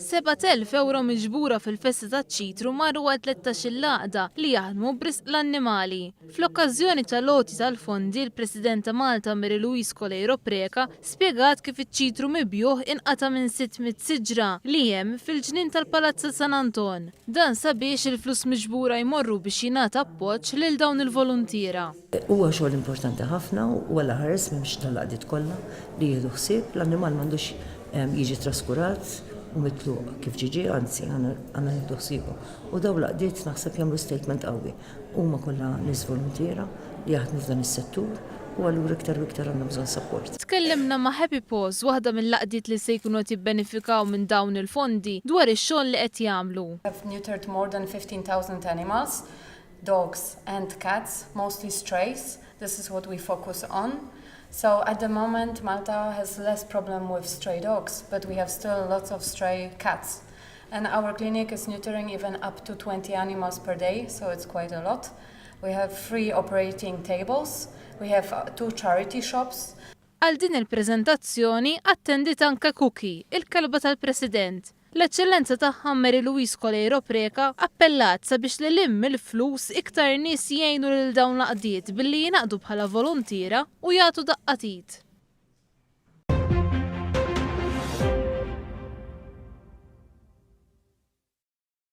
7,000 euro miġbura fil-festa taċ-Ċitru marru għal 13 laqda li jaħdmu b'risq l-annimali. Fl-okkażjoni tal-loti tal-fondi, il-President ta' Malta Mary Louise Colleiro Preca spjegat kif iċ-ċitru mibjuħ inqata' minn 600 siġra li hemm fil-ġnien tal-Palazz San Anton. Dan sabiex il-flus miġbura jmorru biex jingħata appoġġ lil dawn il-volontiera. Huwa xogħol importanti ħafna u għal ħares m'hemmx tal-laqdiet kollha li jieħdu ħsieb l-annimal m'għandux jiġi traskurat u mitlu kif ġiġi, anzi, għanna jibdu ħsibu. U daw laqdiet naħseb jagħmlu statement qawwi. Huma kollha nies volontiera li jaħdmu f'dan is-settur u allura iktar u iktar għandna bżonn support. Tkellimna ma' Happy Paws, waħda mill-laqdiet li se jkunu qed jibbenefikaw minn dawn il-fondi dwar ix-xogħol li qed jagħmlu. I've neutered more than 15,000 animals, dogs and cats, mostly strays. This is what we focus on. So at the moment, Malta has less problem with stray dogs, but we have still lots of stray cats. And our clinic is neutering even up to 20 animals per day, so it's quite a lot. We have 3 operating tables. We have 2 charity shops. Għal din il-preżentazzjoni attendit anke Cookie, il-kelba tal-President. L-eċċellenza tagħha Mary Louise Colleiro Preca appellat sabiex li limm il-flus iktar nies jgħinu lil dawn l-laqdiet billi jingħaqdu bħala volontiera u jagħtu daqqatit.